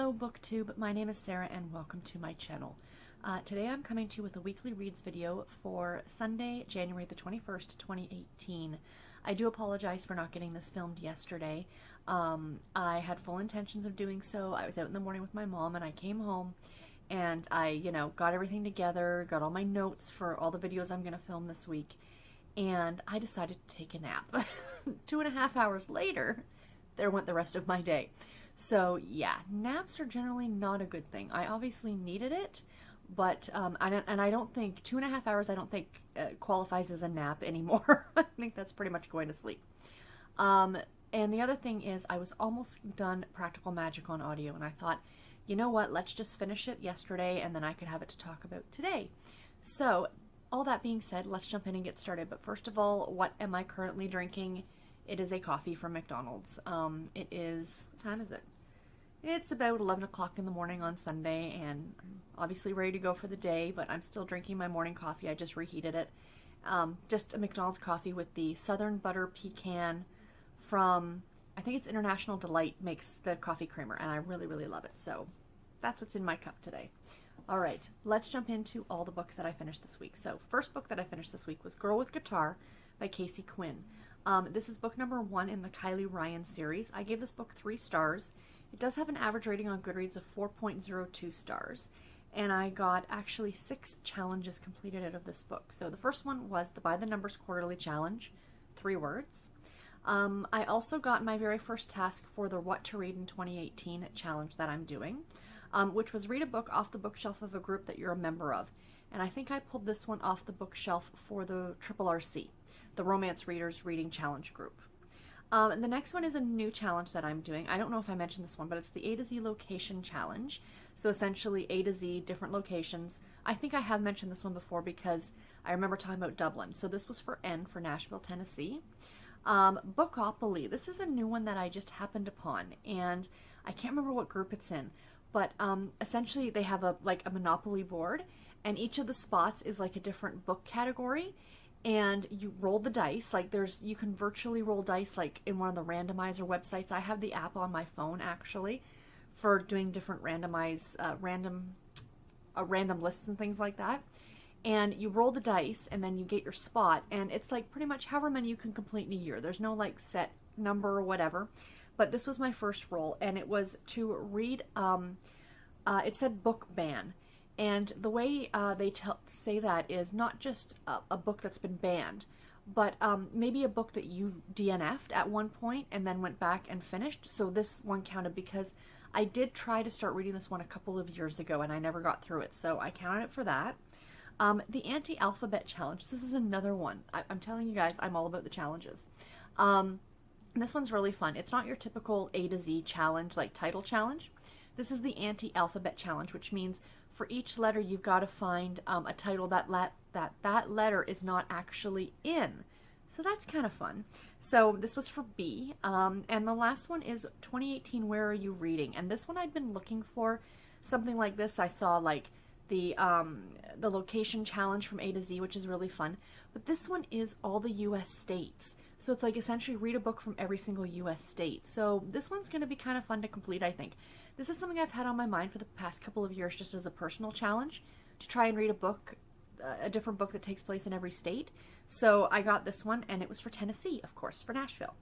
Hello BookTube, my name is Sarah and welcome to my channel. Today I'm coming to you with a weekly reads video for Sunday, January the 21st, 2018. I do apologize for not getting this filmed yesterday. I had full intentions of doing so. I was out in the morning with my mom and I came home and I, got everything together, got all my notes for all the videos I'm going to film this week, and I decided to take a nap. 2.5 hours later, there went the rest of my day. So yeah, naps are generally not a good thing. I obviously needed it, but I don't think 2.5 hours, I don't think qualifies as a nap anymore. I think that's pretty much going to sleep. And the other thing is I was almost done Practical Magic on audio, and I thought, you know what, let's just finish it yesterday and then I could have it to talk about today. So all that being said, let's jump in and get started. But first of all, what am I currently drinking? It is a coffee from McDonald's. It is, what time is it? It's about 11 o'clock in the morning on Sunday, and I'm obviously ready to go for the day, but I'm still drinking my morning coffee. I just reheated it. Just a McDonald's coffee with the Southern Butter Pecan from, I think it's International Delight makes the coffee creamer, and I really, really love it. So that's what's in my cup today. All right, let's jump into all the books that I finished this week. So first book that I finished this week was Girl with Guitar by Caisey Quinn. This is book number 1 in the Kylie Ryan series. I gave this book 3 stars. It does have an average rating on Goodreads of 4.02 stars. And I got actually 6 challenges completed out of this book. So the first one was the By the Numbers Quarterly Challenge, 3 words. I also got my very first task for the What to Read in 2018 challenge that I'm doing, which was read a book off the bookshelf of a group that you're a member of. And I think I pulled this one off the bookshelf for the RRC, the Romance Readers Reading Challenge group. And the next one is a new challenge that I'm doing. I don't know if I mentioned this one, but it's the A to Z Location Challenge. So essentially A to Z, different locations. I think I have mentioned this one before because I remember talking about Dublin. So this was for N, for Nashville, Tennessee. Bookopoly. This is a new one that I just happened upon, and I can't remember what group it's in, but essentially they have a Monopoly board, and each of the spots is like a different book category. And you roll the dice, you can virtually roll dice like in one of the randomizer websites. I have the app on my phone actually for doing different random lists and things like that. And you roll the dice and then you get your spot, and it's like pretty much however many you can complete in a year. There's no like set number or whatever. But this was my first roll, and it was to read, it said book ban. And the way they say that is not just a book that's been banned, but maybe a book that you DNF'd at one point and then went back and finished. So this one counted because I did try to start reading this one a couple of years ago and I never got through it. So I counted it for that. The Anti-Alphabet Challenge. This is another one. I'm telling you guys, I'm all about the challenges. This one's really fun. It's not your typical A to Z challenge, like title challenge. This is the Anti-Alphabet Challenge, which means for each letter, you've got to find a title that letter is not actually in. So that's kind of fun. So this was for B. And the last one is 2018, Where Are You Reading? And this one I'd been looking for something like this. I saw like the location challenge from A to Z, which is really fun. But this one is all the U.S. states. So it's like essentially read a book from every single U.S. state. So this one's going to be kind of fun to complete, I think. This is something I've had on my mind for the past couple of years just as a personal challenge, to try and read a book, a different book that takes place in every state. So I got this one, and it was for Tennessee, of course, for Nashville.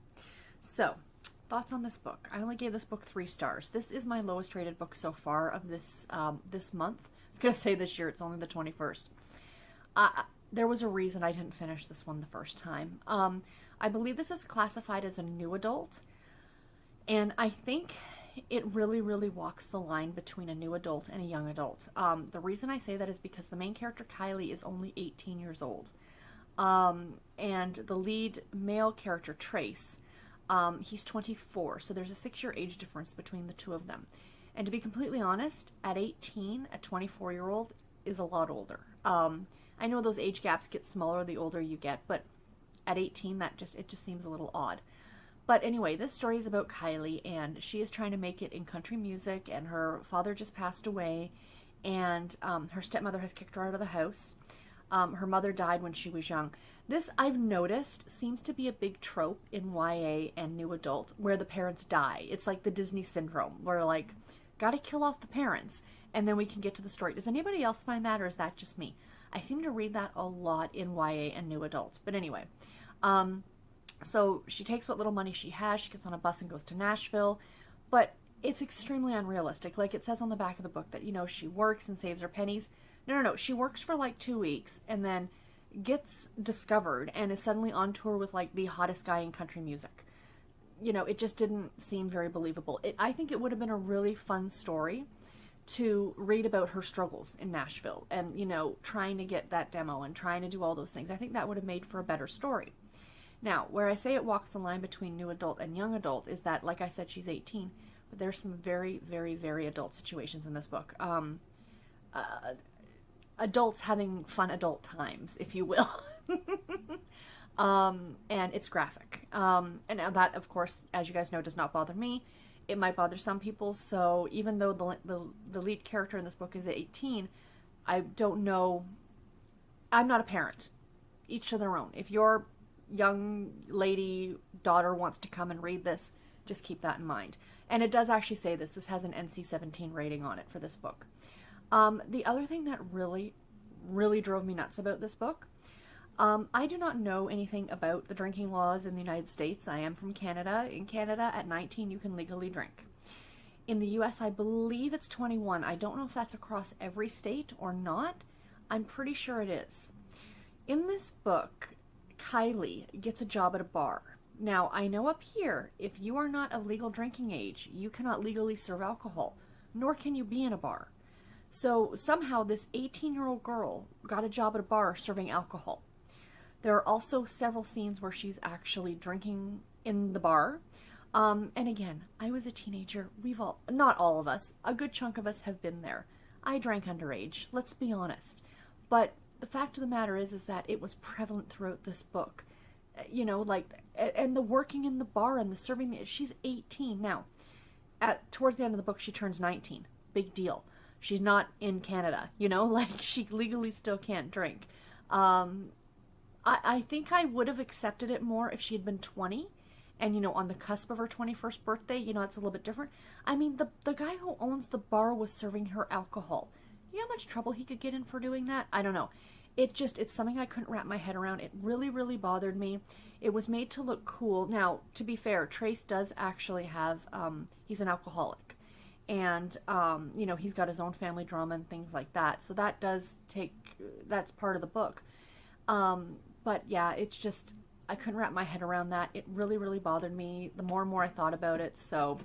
So, thoughts on this book? I only gave this book 3 stars. This is my lowest rated book so far of this this month. I was going to say this year, it's only the 21st. There was a reason I didn't finish this one the first time. I believe this is classified as a new adult, and I think it really, really walks the line between a new adult and a young adult. The reason I say that is because the main character, Kylie, is only 18 years old. And the lead male character, Trace, he's 24, so there's a 6-year age difference between the two of them. And to be completely honest, at 18, a 24-year-old is a lot older. I know those age gaps get smaller the older you get, but at 18, it just seems a little odd. But anyway, this story is about Kylie, and she is trying to make it in country music, and her father just passed away, and her stepmother has kicked her out of the house. Her mother died when she was young. This, I've noticed, seems to be a big trope in YA and new adult, where the parents die. It's like the Disney syndrome, where like Got to kill off the parents, and then we can get to the story. Does anybody else find that, or is that just me? I seem to read that a lot in YA and new adult. But anyway, so she takes what little money she has, she gets on a bus and goes to Nashville, but it's extremely unrealistic. Like it says on the back of the book that, you know, she works and saves her pennies. No. She works for like 2 weeks and then gets discovered and is suddenly on tour with like the hottest guy in country music. You know, it just didn't seem very believable. I think it would have been a really fun story to read about her struggles in Nashville and, you know, trying to get that demo and trying to do all those things. I think that would have made for a better story. Now, where I say it walks the line between new adult and young adult is that, like I said, she's 18, but there's some very, very, very adult situations in this book. Adults having fun adult times, if you will. And it's graphic. And now that, of course, as you guys know, does not bother me. It might bother some people, so even though the lead character in this book is 18, I don't know, I'm not a parent. Each to their own. If your young lady daughter wants to come and read this, just keep that in mind. And it does actually say this has an NC-17 rating on it for this book. The other thing that really, really drove me nuts about this book, I do not know anything about the drinking laws in the United States. I am from Canada. In Canada, at 19, you can legally drink. In the US, I believe it's 21. I don't know if that's across every state or not. I'm pretty sure it is. In this book, Kylie gets a job at a bar. Now, I know up here, if you are not of legal drinking age, you cannot legally serve alcohol, nor can you be in a bar. So somehow this 18-year-old girl got a job at a bar serving alcohol. There are also several scenes where she's actually drinking in the bar. And again, I was a teenager. We've all, not all of us, a good chunk of us have been there. I drank underage, let's be honest. But the fact of the matter is that it was prevalent throughout this book. You know, like, and the working in the bar and the serving, she's 18. Now, towards the end of the book, she turns 19. Big deal. She's not in Canada, you know, like she legally still can't drink. I think I would have accepted it more if she had been 20 and, you know, on the cusp of her 21st birthday, you know, it's a little bit different. I mean, the guy who owns the bar was serving her alcohol. You know how much trouble he could get in for doing that? I don't know. It's something I couldn't wrap my head around. It really, really bothered me. It was made to look cool. Now, to be fair, Trace does actually have, he's an alcoholic. And, you know, he's got his own family drama and things like that. So that that's part of the book. But yeah, it's just, I couldn't wrap my head around that. It really, really bothered me the more and more I thought about it. So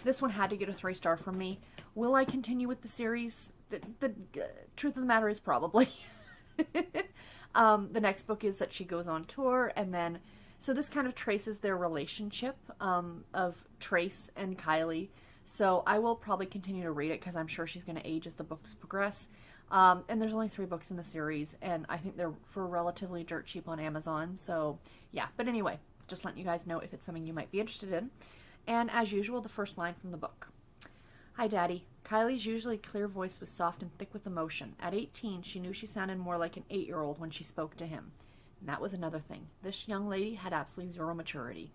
this one had to get a 3-star from me. Will I continue with the series? The truth of the matter is probably. The next book is that she goes on tour, and then, so this kind of traces their relationship of Trace and Kylie. So I will probably continue to read it because I'm sure she's going to age as the books progress. And there's only 3 books in the series, and I think they're for relatively dirt cheap on Amazon. So yeah, but anyway, just letting you guys know if it's something you might be interested in. And as usual, the first line from the book. Hi, Daddy. Kylie's usually clear voice was soft and thick with emotion. At 18, she knew she sounded more like an 8-year-old when she spoke to him. And that was another thing. This young lady had absolutely zero maturity.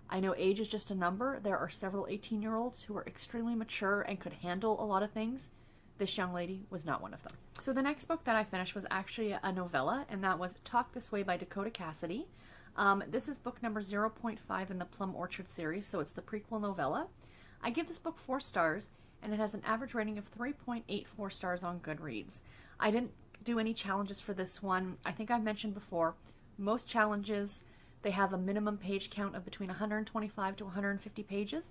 I know age is just a number. There are several 18-year-olds who are extremely mature and could handle a lot of things. This young lady was not one of them. So the next book that I finished was actually a novella, and that was Talk This Way by Dakota Cassidy. This is book number 0.5 in the Plum Orchard series, so it's the prequel novella. I give this book 4 stars, and it has an average rating of 3.84 stars on Goodreads. I didn't do any challenges for this one. I think I've mentioned before, most challenges, they have a minimum page count of between 125 to 150 pages.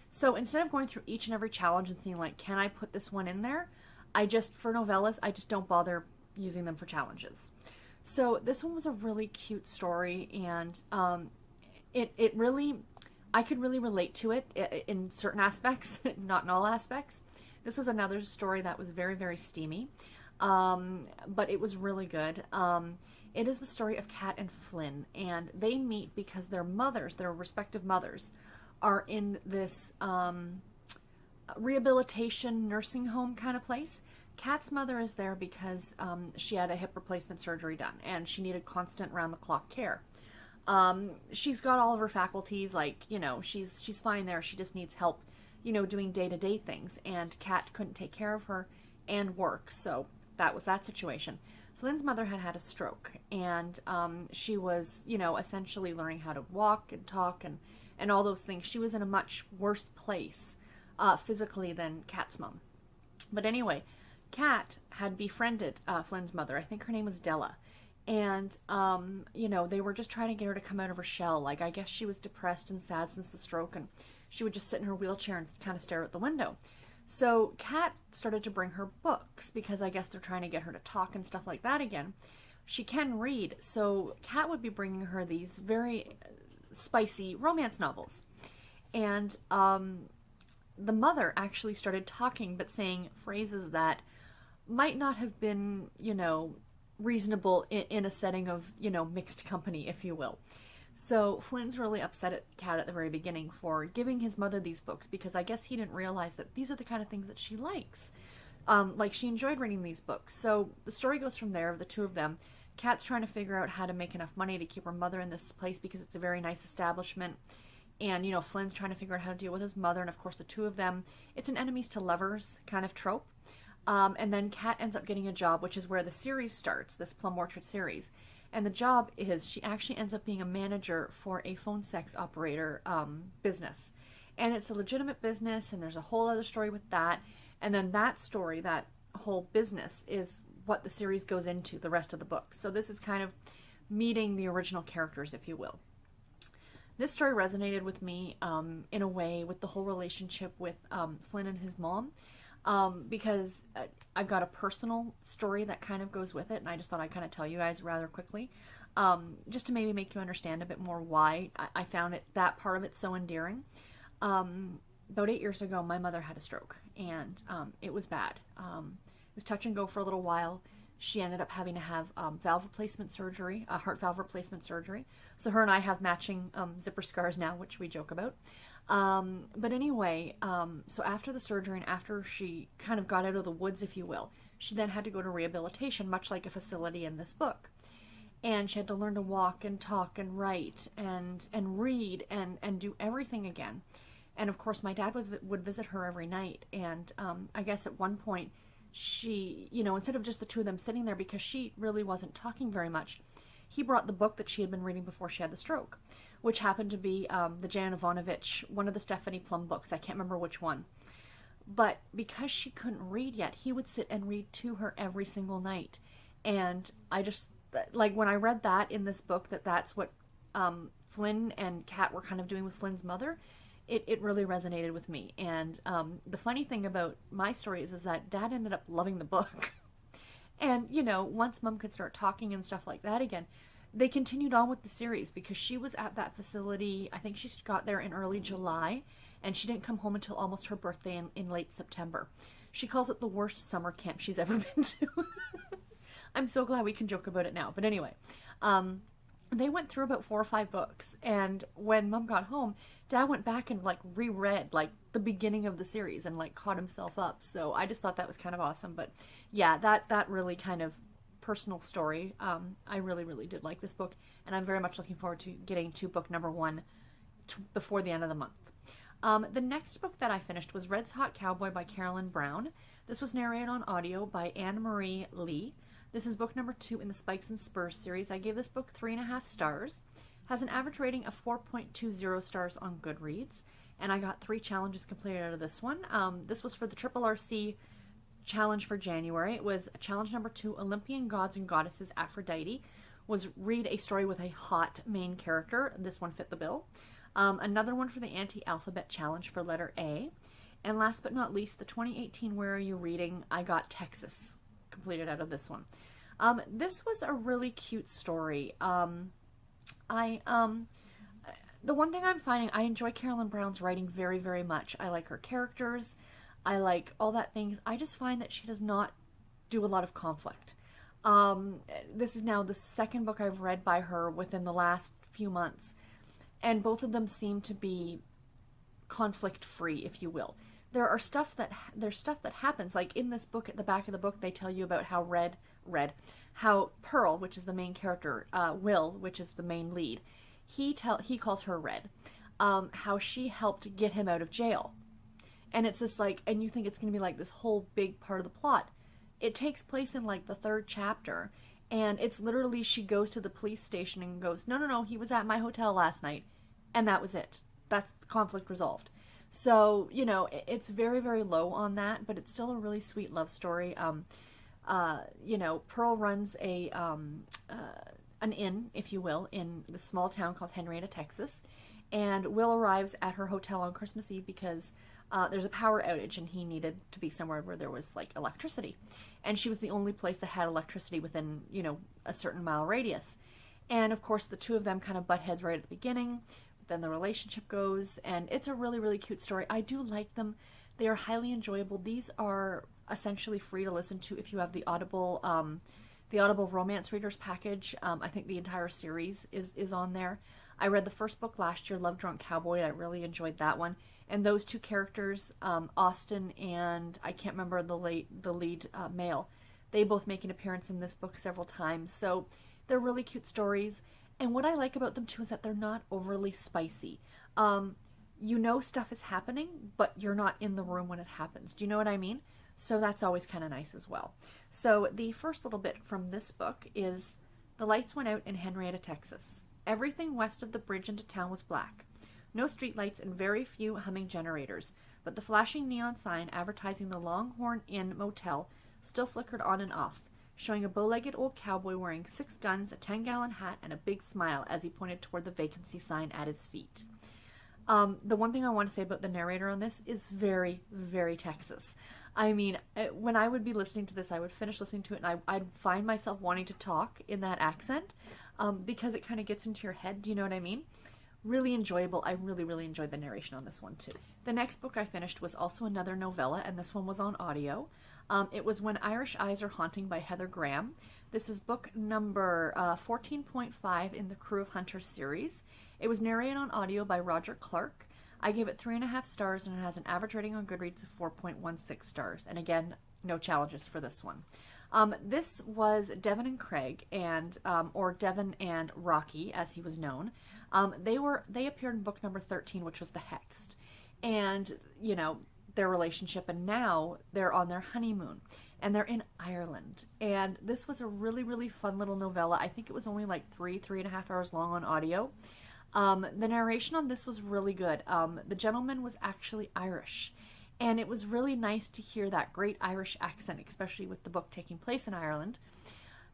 So instead of going through each and every challenge and seeing like, can I put this one in there? For novellas, I just don't bother using them for challenges. So this one was a really cute story, and it really, I could really relate to it in certain aspects, not in all aspects. This was another story that was very, very steamy, but it was really good. It is the story of Kat and Flynn, and they meet because their mothers, their respective mothers, are in this rehabilitation nursing home kind of place. Kat's mother is there because she had a hip replacement surgery done, and she needed constant round-the-clock care. She's got all of her faculties, like, you know, she's fine there. She just needs help you know, doing day-to-day things, and Kat couldn't take care of her and work, so that was that situation. Flynn's mother had had a stroke, and she was, you know, essentially learning how to walk and talk and all those things. She was in a much worse place physically than Kat's mom. But anyway, Kat had befriended Flynn's mother. I think her name was Della. And, you know, they were just trying to get her to come out of her shell. Like, I guess she was depressed and sad since the stroke, and she would just sit in her wheelchair and kind of stare out the window. So Kat started to bring her books, because I guess they're trying to get her to talk and stuff like that again. She can read, so Kat would be bringing her these very spicy romance novels. And the mother actually started talking, but saying phrases that might not have been, you know, reasonable in a setting of, you know, mixed company, if you will. So Flynn's really upset at Kat at the very beginning for giving his mother these books, because I guess he didn't realize that these are the kind of things that she likes. Like, she enjoyed reading these books. So the story goes from there, the two of them. Kat's trying to figure out how to make enough money to keep her mother in this place, because it's a very nice establishment. And, you know, Flynn's trying to figure out how to deal with his mother, and of course the two of them, it's an enemies to lovers kind of trope. And then Kat ends up getting a job, which is where the series starts, this Plum Orchard series. And the job is, she actually ends up being a manager for a phone sex operator business. And it's a legitimate business, and there's a whole other story with that. And then that story, that whole business, is what the series goes into, the rest of the book. So this is kind of meeting the original characters, if you will. This story resonated with me in a way with the whole relationship with Flynn and his mom. Because I've got a personal story that kind of goes with it, and I just thought I'd kind of tell you guys rather quickly, just to maybe make you understand a bit more why I found that part of it so endearing. About 8 years ago, my mother had a stroke, and it was bad. It was touch and go for a little while. She ended up having to have valve replacement surgery, heart valve replacement surgery. So her and I have matching zipper scars now, which we joke about. But anyway, so after the surgery and after she kind of got out of the woods, if you will, she then had to go to rehabilitation, much like a facility in this book. And she had to learn to walk and talk and write and read and do everything again. And of course, my dad would visit her every night. And I guess at one point, she, you know, instead of just the two of them sitting there, because she really wasn't talking very much, he brought the book that she had been reading before she had the stroke, which happened to be the Jan Ivanovich, one of the Stephanie Plum books. I can't remember which one. But because she couldn't read yet, he would sit and read to her every single night. And I just, like, when I read that in this book, that's what Flynn and Kat were kind of doing with Flynn's mother, it really resonated with me. And the funny thing about my story is that Dad ended up loving the book. And, you know, once Mom could start talking and stuff like that again, they continued on with the series, because she was at that facility, I think she got there in early July, and she didn't come home until almost her birthday in late September. She calls it the worst summer camp she's ever been to. I'm so glad we can joke about it now. But anyway, they went through about 4 or 5 books, and when Mom got home, Dad went back and like reread like the beginning of the series and like caught himself up. So I just thought that was kind of awesome. But yeah, that really kind of personal story. I really did like this book, and I'm very much looking forward to getting to book number 1 before the end of the month. The next book that I finished was Red's Hot Cowboy by Carolyn Brown. This was narrated on audio by Anne Marie Lee. This is book number 2 in the Spikes and Spurs series. I gave this book 3.5 stars. Has an average rating of 4.20 stars on Goodreads, and I got 3 challenges completed out of this one. This was for the Triple RC challenge for January. It was challenge number 2, Olympian Gods and Goddesses Aphrodite, was read a story with a hot main character. This one fit the bill. Another one for the anti-alphabet challenge for letter A. And last but not least, the 2018 Where Are You Reading? I got Texas completed out of this one. This was a really cute story. The one thing I'm finding, I enjoy Carolyn Brown's writing very much. I like her characters. I like all that things. I just find that she does not do a lot of conflict. This is now the second book I've read by her within the last few months, and both of them seem to be conflict-free, if you will. There's stuff that happens, like in this book, at the back of the book, they tell you about how how Pearl, which is the main character, Will, which is the main lead, he calls her Red, how she helped get him out of jail. And it's just like, and you think it's going to be like this whole big part of the plot. It takes place in like the 3rd chapter, and it's literally she goes to the police station and goes, no, no, no, he was at my hotel last night, and that was it. That's conflict resolved. So, you know, it's very, very low on that, but it's still a really sweet love story. You know, Pearl runs an inn, if you will, in the small town called Henrietta, Texas, and Will arrives at her hotel on Christmas Eve because there's a power outage and he needed to be somewhere where there was like electricity, and she was the only place that had electricity within, you know, a certain mile radius. And of course the two of them kind of butt heads right at the beginning, but then the relationship goes, and it's a really, really cute story. I do like them. They are highly enjoyable. These are essentially free to listen to if you have the Audible romance readers package. I think the entire series is on there. I read the first book last year, Love Drunk Cowboy. I really enjoyed that one. And those two characters, Austin and I can't remember the lead male, they both make an appearance in this book several times. So they're really cute stories. And what I like about them too is that they're not overly spicy. You know stuff is happening, but you're not in the room when it happens. Do you know what I mean? So that's always kind of nice as well. So the first little bit from this book is, the lights went out in Henrietta, Texas. Everything west of the bridge into town was black. No streetlights and very few humming generators, but the flashing neon sign advertising the Longhorn Inn Motel still flickered on and off, showing a bow-legged old cowboy wearing 6 guns, a 10-gallon hat, and a big smile as he pointed toward the vacancy sign at his feet. The one thing I want to say about the narrator on this is very, very Texas. I mean, when I would be listening to this, I would finish listening to it and I'd find myself wanting to talk in that accent because it kind of gets into your head. Do you know what I mean? Really enjoyable. I really, really enjoyed the narration on this one too. The next book I finished was also another novella, and this one was on audio. It was When Irish Eyes Are Haunting by Heather Graham. This is book number 14.5 in the Crew of Hunters series. It was narrated on audio by Roger Clark. I gave it 3.5 stars, and it has an average rating on Goodreads of 4.16 stars. And again, no challenges for this one. This was Devin and Craig, and or Devin and Rocky, as he was known. They appeared in book number 13, which was The Hexed, and you know their relationship, and now they're on their honeymoon, and they're in Ireland. And this was a really, really fun little novella. I think it was only like 3.5 hours long on audio. The narration on this was really good. The gentleman was actually Irish, and it was really nice to hear that great Irish accent, especially with the book taking place in Ireland.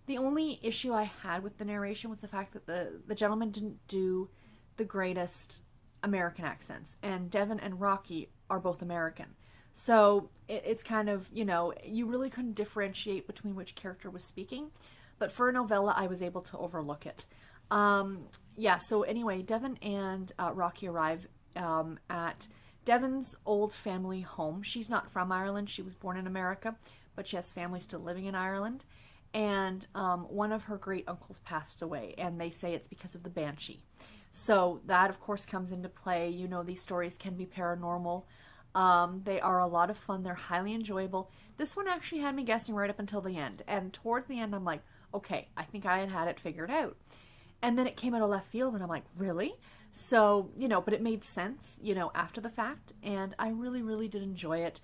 The only issue I had with the narration was the fact that the gentleman didn't do the greatest American accents, and Devin and Rocky are both American. So it's kind of, you know, you really couldn't differentiate between which character was speaking, but for a novella, I was able to overlook it. Yeah, so anyway, Devin and Rocky arrive at Devin's old family home. She's not from Ireland. She was born in America, but she has family still living in Ireland. And one of her great uncles passed away, and they say it's because of the banshee. So that, of course, comes into play. You know, these stories can be paranormal. They are a lot of fun. They're highly enjoyable. This one actually had me guessing right up until the end. And towards the end, I'm like, okay, I think I had it figured out. And then it came out of left field, and I'm like, really? So, you know, but it made sense, you know, after the fact, and I really, really did enjoy it.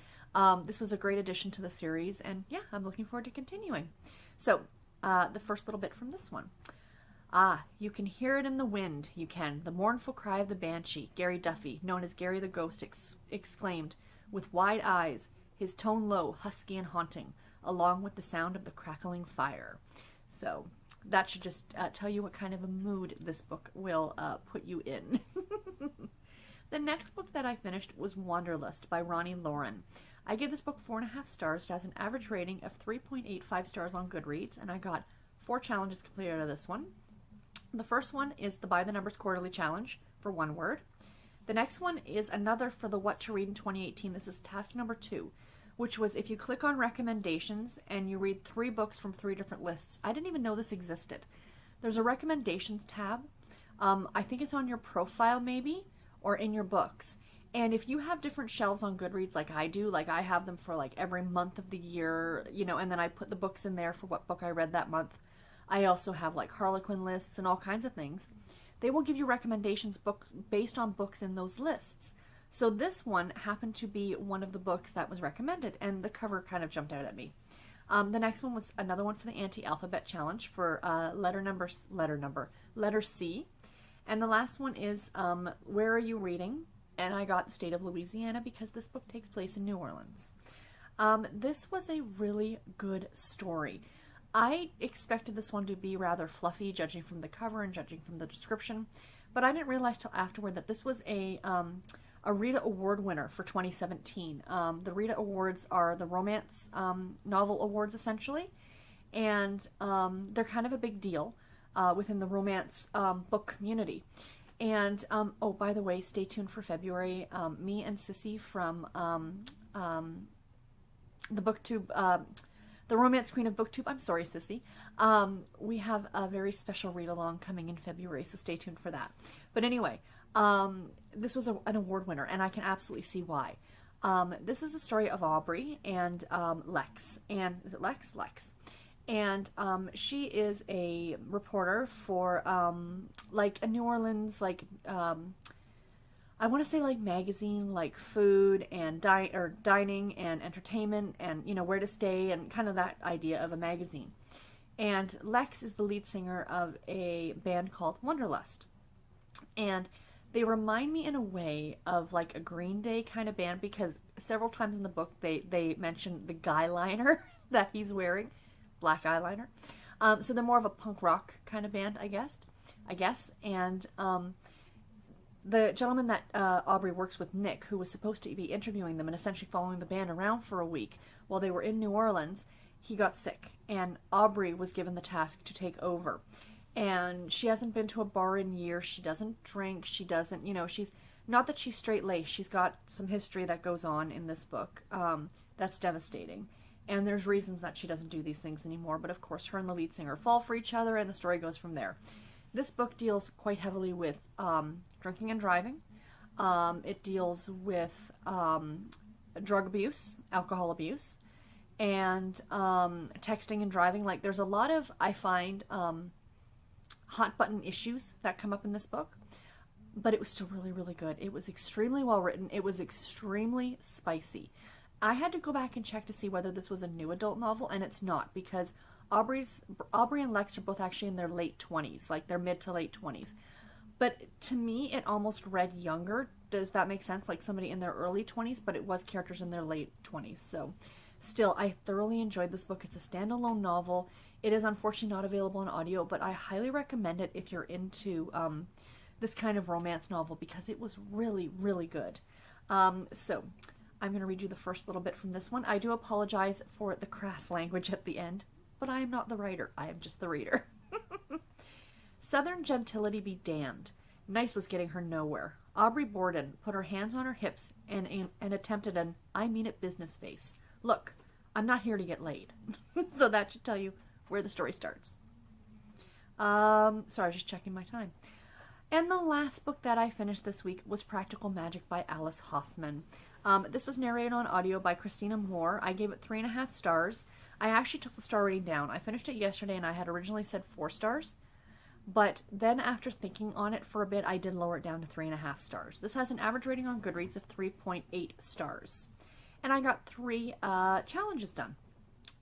This was a great addition to the series, and yeah, I'm looking forward to continuing. So, the first little bit from this one. Ah, you can hear it in the wind, you can, the mournful cry of the banshee, Gary Duffy, known as Gary the Ghost, exclaimed, with wide eyes, his tone low, husky and haunting, along with the sound of the crackling fire. So, that should just tell you what kind of a mood this book will put you in. The next book that I finished was Wanderlust by Roni Loren. I gave this book 4.5 stars. It has an average rating of 3.85 stars on Goodreads, and I got 4 challenges completed out of this one. The first one is the By the Numbers Quarterly Challenge for 1 word. The next one is another for the What to Read in 2018. This is task number 2, which was if you click on recommendations and you read 3 books from 3 different lists. I didn't even know this existed. There's a recommendations tab. I think it's on your profile maybe, or in your books. And if you have different shelves on Goodreads like I do, like I have them for like every month of the year, you know, and then I put the books in there for what book I read that month. I also have like Harlequin lists and all kinds of things. They will give you recommendations based on books in those lists. So this one happened to be one of the books that was recommended, and the cover kind of jumped out at me. The next one was another one for the anti-alphabet challenge for letter C. And the last one is Where Are You Reading? And I got the state of Louisiana because this book takes place in New Orleans. This was a really good story. I expected this one to be rather fluffy, judging from the cover and judging from the description, but I didn't realize till afterward that this was a Rita Award winner for 2017. The Rita Awards are the romance novel awards, essentially, and they're kind of a big deal within the romance book community. And, oh, by the way, stay tuned for February. Me and Sissy from the BookTube, the Romance Queen of BookTube, I'm sorry, Sissy, we have a very special read-along coming in February, so stay tuned for that. But anyway, this was an award winner, and I can absolutely see why. This is the story of Aubrey and Lex. And is it Lex? Lex. And she is a reporter for like a New Orleans, like I want to say like magazine, like food and dining and entertainment and, you know, where to stay and kind of that idea of a magazine. And Lex is the lead singer of a band called Wanderlust. And they remind me in a way of like a Green Day kind of band, because several times in the book they mention the guy liner that he's wearing, black eyeliner. So they're more of a punk rock kind of band, I guess. And the gentleman that Aubrey works with, Nick, who was supposed to be interviewing them and essentially following the band around for a week while they were in New Orleans, he got sick, and Aubrey was given the task to take over. And she hasn't been to a bar in years. She doesn't drink. She doesn't, you know, she's not that she's straight-laced. She's got some history that goes on in this book that's devastating. And there's reasons that she doesn't do these things anymore. But of course, her and the lead singer fall for each other, and the story goes from there. This book deals quite heavily with drinking and driving. It deals with drug abuse, alcohol abuse, and texting and driving. Like, there's a lot of, I find, hot button issues that come up in this book, but it was still really, really good. It was extremely well written. It was extremely spicy. I had to go back and check to see whether this was a new adult novel, and it's not, because Aubrey and Lex are both actually in their late 20s, like their mid to late 20s. But to me, it almost read younger. Does that make sense? Like somebody in their early 20s, but it was characters in their late 20s. So still, I thoroughly enjoyed this book. It's a standalone novel. It is unfortunately not available on audio, but I highly recommend it if you're into this kind of romance novel, because it was really, really good. So I'm going to read you the first little bit from this one. I do apologize for the crass language at the end, but I am not the writer. I am just the reader. Southern gentility be damned. Nice was getting her nowhere. Aubrey Borden put her hands on her hips and attempted an I mean it business face. Look, I'm not here to get laid. So that should tell you where the story starts. Sorry, just checking my time. And the last book that I finished this week was Practical Magic by Alice Hoffman. This was narrated on audio by Christina Moore. I gave it 3.5 stars. I actually took the star rating down. I finished it yesterday and I had originally said 4 stars. But then after thinking on it for a bit, I did lower it down to 3.5 stars. This has an average rating on Goodreads of 3.8 stars. And I got 3 challenges done.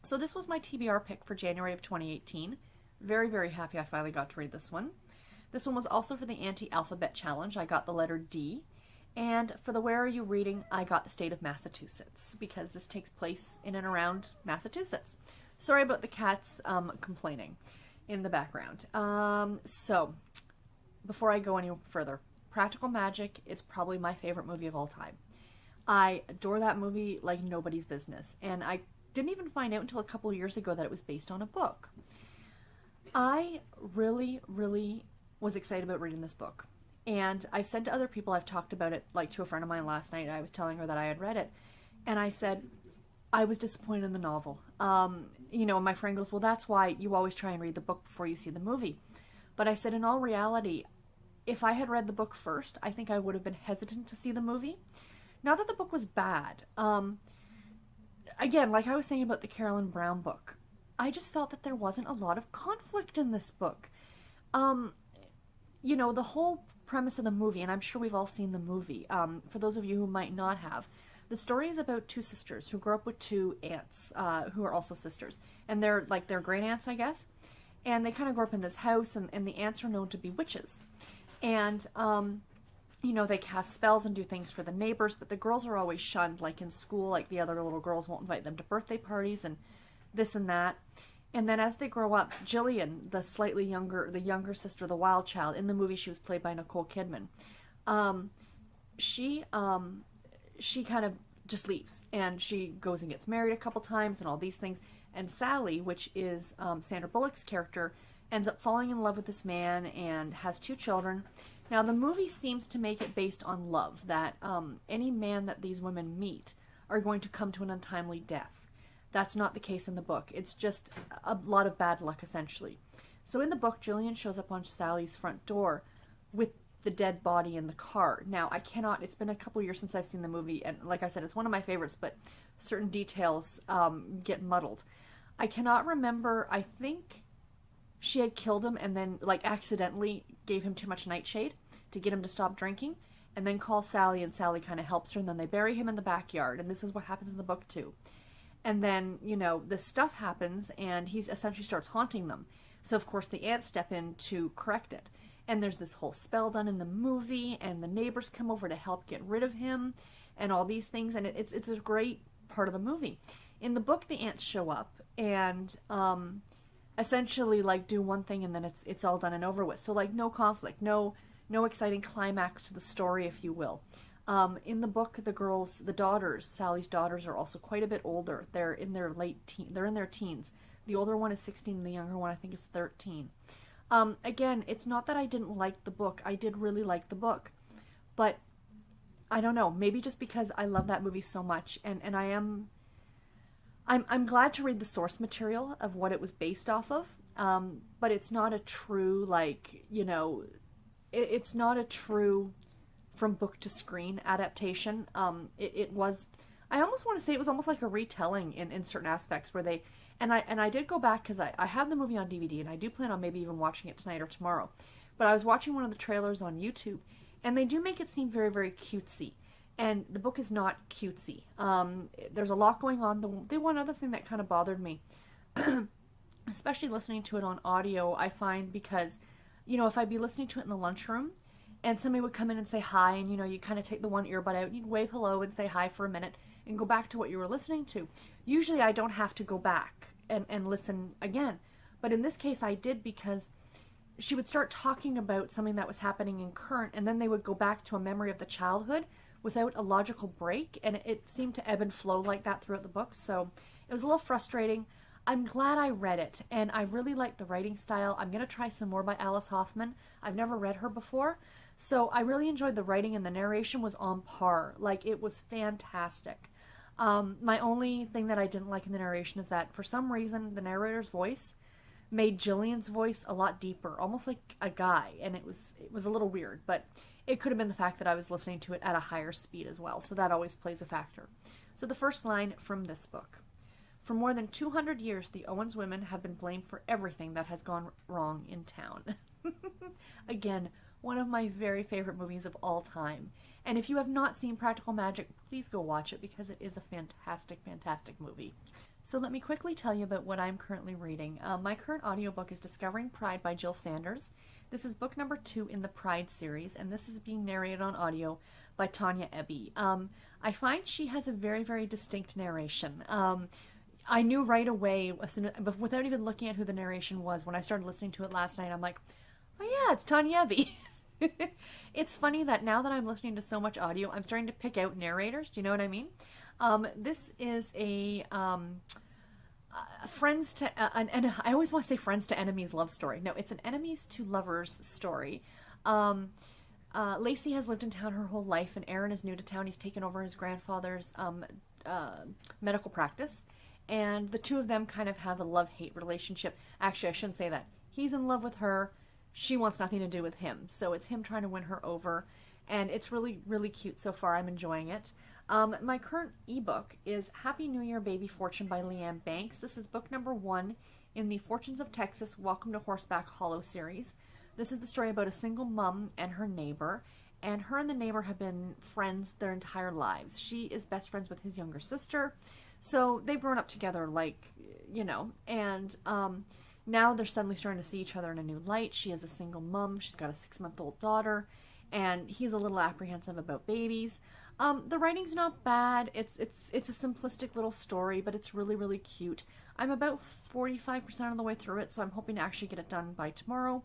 So this was my TBR pick for January of 2018. Very, very happy I finally got to read this one. This one was also for the anti-alphabet challenge. I got the letter D. And for the Where Are You Reading, I got the state of Massachusetts, because this takes place in and around Massachusetts. Sorry about the cats complaining in the background. So, before I go any further, Practical Magic is probably my favorite movie of all time. I adore that movie like nobody's business, and I didn't even find out until a couple years ago that it was based on a book. I really, really was excited about reading this book. And I've said to other people, I've talked about it, like to a friend of mine last night, I was telling her that I had read it, and I said, I was disappointed in the novel. You know, my friend goes, well, that's why you always try and read the book before you see the movie. But I said, in all reality, if I had read the book first, I think I would have been hesitant to see the movie. Not that the book was bad. Again, like I was saying about the Carolyn Brown book, I just felt that there wasn't a lot of conflict in this book. You know, the whole premise of the movie, and I'm sure we've all seen the movie, for those of you who might not have, the story is about two sisters who grew up with two aunts who are also sisters. And they're like their great aunts, I guess. And they kind of grew up in this house, and the aunts are known to be witches. And, you know, they cast spells and do things for the neighbors, but the girls are always shunned, like in school, like the other little girls won't invite them to birthday parties and this and that. And then as they grow up, Jillian, the younger sister, the wild child, in the movie she was played by Nicole Kidman, she kind of just leaves, and she goes and gets married a couple times and all these things. And Sally, which is Sandra Bullock's character, ends up falling in love with this man and has two children. Now, the movie seems to make it based on love, that any man that these women meet are going to come to an untimely death. That's not the case in the book. It's just a lot of bad luck, essentially. So in the book, Jillian shows up on Sally's front door with the dead body in the car. Now, it's been a couple years since I've seen the movie, and like I said, it's one of my favorites, but certain details get muddled. I cannot remember, I think she had killed him and then, like, accidentally gave him too much nightshade to get him to stop drinking, and then calls Sally, and Sally kind of helps her, and then they bury him in the backyard, and this is what happens in the book, too. And then, you know, this stuff happens, and he essentially starts haunting them. So, of course, the aunts step in to correct it. And there's this whole spell done in the movie, and the neighbors come over to help get rid of him, and all these things, and it's a great part of the movie. In the book, the aunts show up, and essentially, like, do one thing, and then it's all done and over with. So, like, no conflict, no exciting climax to the story, if you will. In the book, the daughters, Sally's daughters, are also quite a bit older. They're in their teens. The older one is 16, and the younger one, I think, is 13. Again, it's not that I didn't like the book. I did really like the book. But, I don't know, maybe just because I love that movie so much, and I'm glad to read the source material of what it was based off of, but it's not a true, like, you know, it's not a true from book to screen adaptation. It was, I almost want to say it was almost like a retelling in certain aspects where they, and I did go back because I have the movie on DVD, and I do plan on maybe even watching it tonight or tomorrow, but I was watching one of the trailers on YouTube, and they do make it seem very, very cutesy. And the book is not cutesy. There's a lot going on. The one other thing that kind of bothered me, especially listening to it on audio, I find because, you know, if I'd be listening to it in the lunchroom and somebody would come in and say hi, and, you know, you kind of take the one earbud out and you'd wave hello and say hi for a minute and go back to what you were listening to. Usually I don't have to go back and listen again. But in this case I did, because she would start talking about something that was happening in current, and then they would go back to a memory of the childhood without a logical break, and it seemed to ebb and flow like that throughout the book, so it was a little frustrating. I'm glad I read it, and I really like the writing style. I'm going to try some more by Alice Hoffman. I've never read her before, so I really enjoyed the writing, and the narration was on par. Like, it was fantastic. My only thing that I didn't like in the narration is that, for some reason, the narrator's voice made Jillian's voice a lot deeper, almost like a guy, and it was a little weird, but it could have been the fact that I was listening to it at a higher speed as well, so that always plays a factor. So the first line from this book. For more than 200 years, the Owens women have been blamed for everything that has gone wrong in town. Again, one of my very favorite movies of all time. And if you have not seen Practical Magic, please go watch it, because it is a fantastic, fantastic movie. So let me quickly tell you about what I'm currently reading. My current audiobook is Discovering Pride by Jill Sanders. This is book number 2 in the Pride series, and this is being narrated on audio by Tanya Eby. I find she has a very, very distinct narration. I knew right away, without even looking at who the narration was, when I started listening to it last night, I'm like, oh yeah, it's Tanya Eby. It's funny that now that I'm listening to so much audio, I'm starting to pick out narrators. Do you know what I mean? This is a friends to, and I always want to say friends to enemies love story. No, it's an enemies to lovers story. Lacey has lived in town her whole life, and Aaron is new to town. He's taken over his grandfather's medical practice, and the two of them kind of have a love-hate relationship. Actually, I shouldn't say that. He's in love with her. She wants nothing to do with him, so it's him trying to win her over, and it's really, really cute so far. I'm enjoying it. My current ebook is Happy New Year, Baby Fortune by Leanne Banks. This is book number 1 in the Fortunes of Texas Welcome to Horseback Hollow series. This is the story about a single mom and her neighbor, and her and the neighbor have been friends their entire lives. She is best friends with his younger sister, so they've grown up together, like, you know, and now they're suddenly starting to see each other in a new light. She is a single mom. She's got a 6-month-old daughter, and he's a little apprehensive about babies. The writing's not bad. It's a simplistic little story, but it's really, really cute. I'm about 45% of the way through it, so I'm hoping to actually get it done by tomorrow.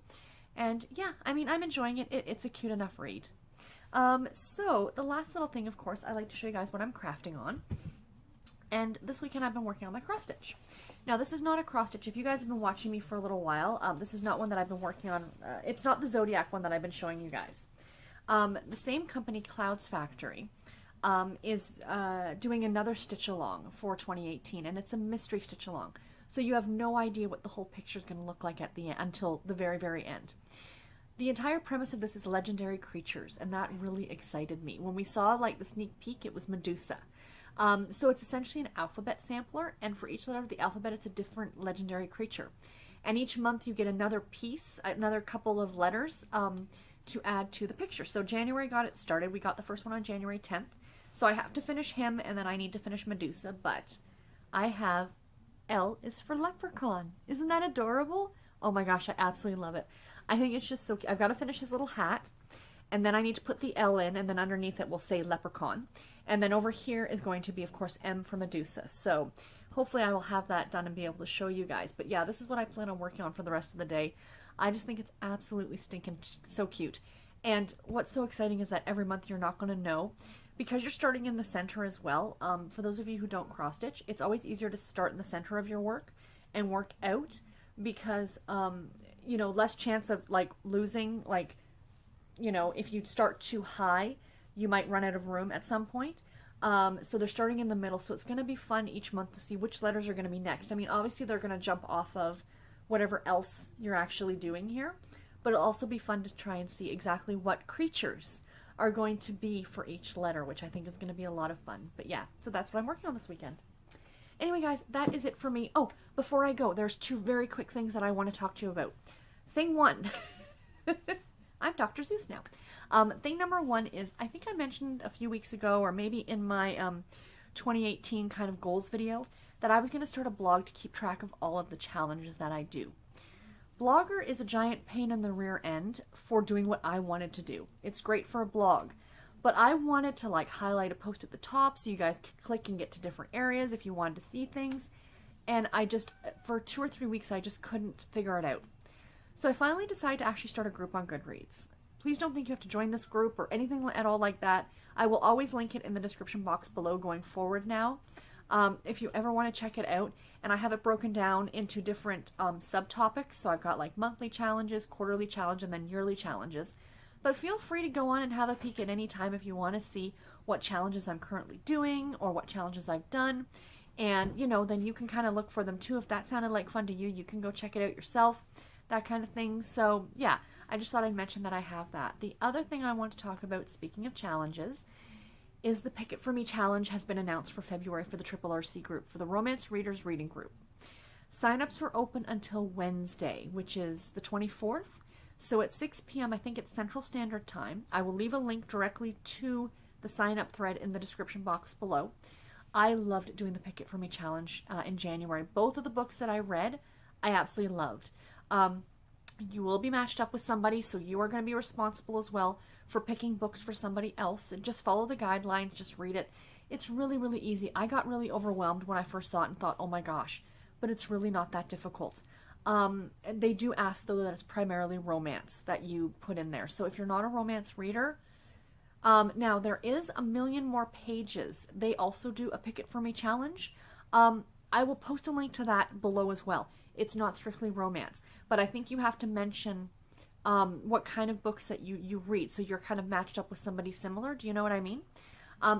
And yeah, I mean, I'm enjoying it. It's a cute enough read. So the last little thing, of course, I like to show you guys what I'm crafting on. And this weekend I've been working on my cross stitch. Now, this is not a cross stitch. If you guys have been watching me for a little while, this is not one that I've been working on. It's not the Zodiac one that I've been showing you guys. The same company, Clouds Factory, is doing another stitch along for 2018, and it's a mystery stitch along. So you have no idea what the whole picture is going to look like at the end, until the very, very end. The entire premise of this is legendary creatures, and that really excited me. When we saw like the sneak peek, it was Medusa. So it's essentially an alphabet sampler, and for each letter of the alphabet, it's a different legendary creature. And each month you get another piece, another couple of letters to add to the picture. So January got it started. We got the first one on January 10th. So I have to finish him, and then I need to finish Medusa, but I have L is for leprechaun. Isn't that adorable? Oh my gosh, I absolutely love it. I think it's just so cute. I've got to finish his little hat, and then I need to put the L in, and then underneath it will say leprechaun. And then over here is going to be, of course, M for Medusa. So hopefully I will have that done and be able to show you guys. But yeah, this is what I plan on working on for the rest of the day. I just think it's absolutely stinking so cute. And what's so exciting is that every month you're not going to know, because you're starting in the center as well. For those of you who don't cross stitch, it's always easier to start in the center of your work and work out, because you know, less chance of like losing, like, you know, if you start too high, you might run out of room at some point. So they're starting in the middle, so it's going to be fun each month to see which letters are going to be next. I mean, obviously they're going to jump off of whatever else you're actually doing here, but it'll also be fun to try and see exactly what creatures are going to be for each letter, which I think is going to be a lot of fun. But yeah, so that's what I'm working on this weekend. Anyway, guys, that is it for me. Oh, before I go, there's 2 very quick things that I want to talk to you about. Thing 1, I'm Dr. Zeus now. Thing number 1 is, I think I mentioned a few weeks ago, or maybe in my 2018 kind of goals video, that I was going to start a blog to keep track of all of the challenges that I do. Blogger is a giant pain in the rear end for doing what I wanted to do. It's great for a blog, but I wanted to like highlight a post at the top so you guys could click and get to different areas if you wanted to see things. And I just, for 2 or 3 weeks, I just couldn't figure it out. So I finally decided to actually start a group on Goodreads. Please don't think you have to join this group or anything at all like that. I will always link it in the description box below going forward now. If you ever want to check it out. And I have it broken down into different subtopics. So I've got like monthly challenges, quarterly challenge, and then yearly challenges. But feel free to go on and have a peek at any time if you want to see what challenges I'm currently doing or what challenges I've done. And, you know, then you can kind of look for them too. If that sounded like fun to you, you can go check it out yourself, that kind of thing. So yeah, I just thought I'd mention that I have that. The other thing I want to talk about, speaking of challenges, is the Pick It For Me challenge has been announced for February for the Triple RC group, for the Romance Readers Reading Group. Sign-ups were open until Wednesday, which is the 24th. So at 6 p.m., I think it's Central Standard Time. I will leave a link directly to the sign-up thread in the description box below. I loved doing the Pick It For Me challenge in January. Both of the books that I read, I absolutely loved. You will be matched up with somebody, so you are going to be responsible as well for picking books for somebody else. And just follow the guidelines, just read it. It's really, really easy. I got really overwhelmed when I first saw it and thought, oh my gosh, but it's really not that difficult. They do ask, though, that it's primarily romance that you put in there. So if you're not a romance reader, now there is 1,000,000 more pages. They also do a Pick It For Me challenge. I will post a link to that below as well. It's not strictly romance, but I think you have to mention what kind of books that you read, so you're kind of matched up with somebody similar. Do you know what I mean?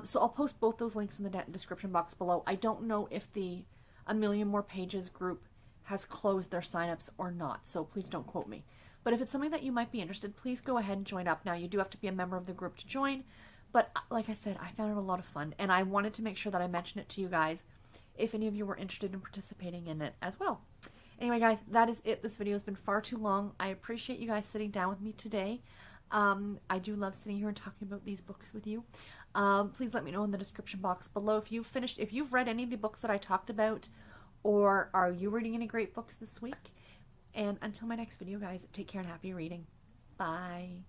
So I'll post both those links in the description box below. I don't know if the 1,000,000 more pages group has closed their signups or not, so please don't quote me. But if it's something that you might be interested, please go ahead and join up. Now, you do have to be a member of the group to join, but like I said, I found it a lot of fun, and I wanted to make sure that I mention it to you guys if any of you were interested in participating in it as well. Anyway, guys, that is it. This video has been far too long. I appreciate you guys sitting down with me today. I do love sitting here and talking about these books with you. Please let me know in the description box below if you've read any of the books that I talked about, or are you reading any great books this week? And until my next video, guys, take care and happy reading. Bye.